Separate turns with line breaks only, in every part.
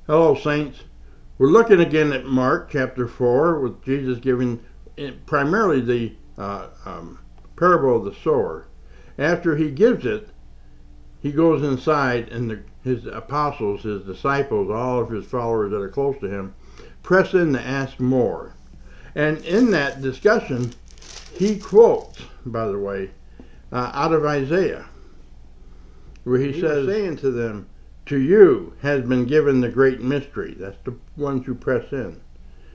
Hello, Saints. We're looking again at Mark chapter 4 with Jesus giving primarily the parable of the sower. After he gives it, he goes inside and his apostles, his disciples, all of his followers that are close to him, press in to ask more. And in that discussion, he quotes, by the way, out of Isaiah, where he says, saying to them, to you has been given the great mystery. That's the ones who press in.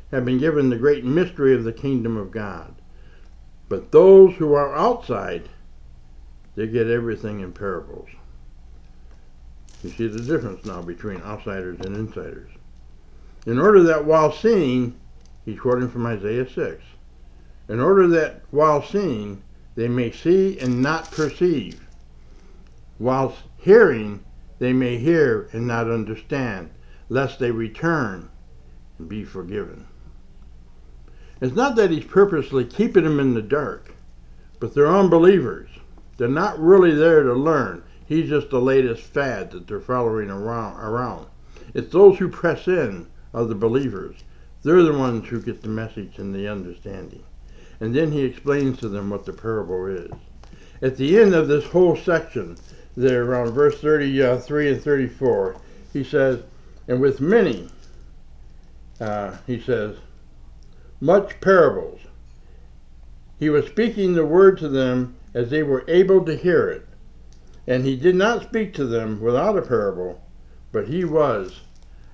Have been given the great mystery of the kingdom of God. But those who are outside, they get everything in parables. You see the difference now between outsiders and insiders. In order that while seeing, he's quoting from Isaiah 6, in order that while seeing, they may see and not perceive. While hearing, they may hear and not understand, lest they return and be forgiven. It's not that he's purposely keeping them in the dark, but they're unbelievers. They're not really there to learn. He's just the latest fad that they're following around. It's those who press in are the believers. They're the ones who get the message and the understanding. And then he explains to them what the parable is. At the end of this whole section, there around verse 33 and 34, he says, and with many, he says, much parables. He was speaking the word to them as they were able to hear it. And he did not speak to them without a parable, but he was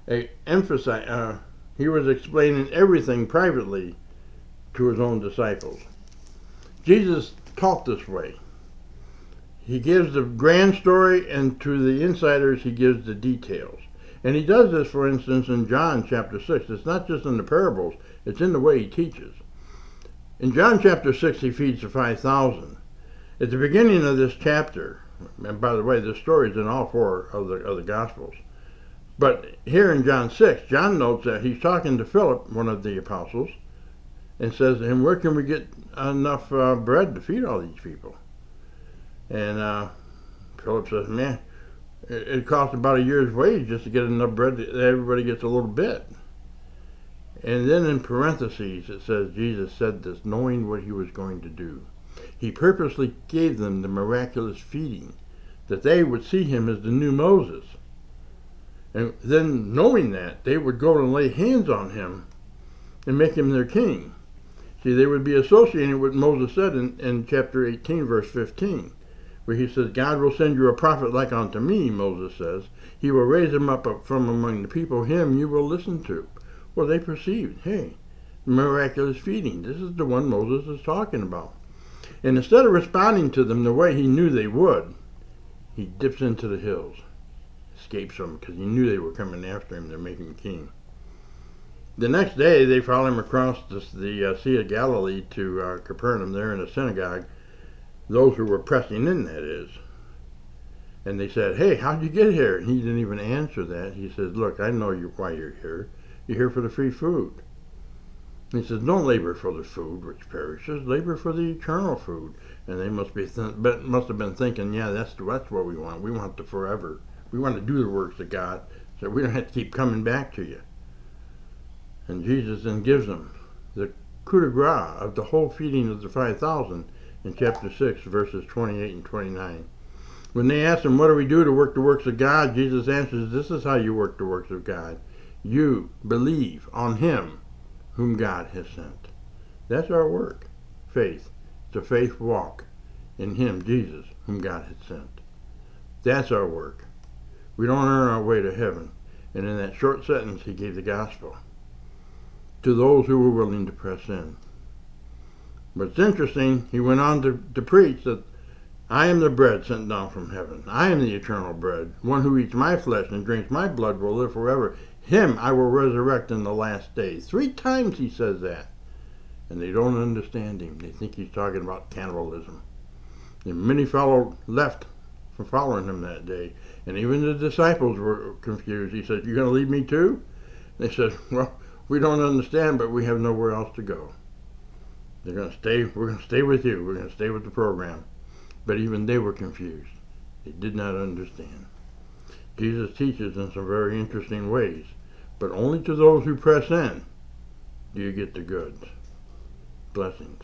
explaining everything privately to his own disciples. Jesus taught this way. He gives the grand story, and to the insiders he gives the details. And he does this, for instance, in John chapter 6. It's not just in the parables, it's in the way he teaches. In John chapter 6, he feeds the 5,000. At the beginning of this chapter, and by the way, this story is in all four of the Gospels. But here in John 6, John notes that he's talking to Philip, one of the apostles, and says to him, where can we get enough bread to feed all these people? And Philip says, man, it costs about a year's wage just to get enough bread that everybody gets a little bit. And then in parentheses it says Jesus said this knowing what he was going to do. He purposely gave them the miraculous feeding, that they would see him as the new Moses. And then knowing that, they would go and lay hands on him and make him their king. See, they would be associated with what Moses said in chapter 18, verse 15, where he says, God will send you a prophet like unto me, Moses says. He will raise him up from among the people, him you will listen to. Well, they perceived, hey, miraculous feeding. This is the one Moses is talking about. And instead of responding to them the way he knew they would, he dips into the hills, escapes them, because he knew they were coming after him to make him king. The next day, they follow him across the Sea of Galilee to Capernaum, there in the synagogue, those who were pressing in, that is. And they said, hey, how'd you get here? And he didn't even answer that. He said, look, I know why you're here. You're here for the free food. And he says, don't labor for the food which perishes, labor for the eternal food. And they must have been thinking, yeah, that's what we want. We want the forever. We want to do the works of God, so we don't have to keep coming back to you. And Jesus then gives them the coup de grace of the whole feeding of the 5,000 in chapter 6, verses 28 and 29. When they ask him, what do we do to work the works of God? Jesus answers, this is how you work the works of God. You believe on him whom God has sent. That's our work. Faith. It's a faith walk in him, Jesus, whom God had sent. That's our work. We don't earn our way to heaven. And in that short sentence, he gave the gospel to those who were willing to press in. But it's interesting, he went on to preach that I am the bread sent down from heaven. I am the eternal bread. One who eats my flesh and drinks my blood will live forever. Him I will resurrect in the last day. 3 times he says that. And they don't understand him. They think he's talking about cannibalism. And many left from following him that day. And even the disciples were confused. He said, you're going to leave me too? They said, well, we don't understand, but we have nowhere else to go. We're going to stay with you. We're going to stay with the program. But even they were confused. They did not understand. Jesus teaches in some very interesting ways. but only to those who press in do you get the goods. Blessings.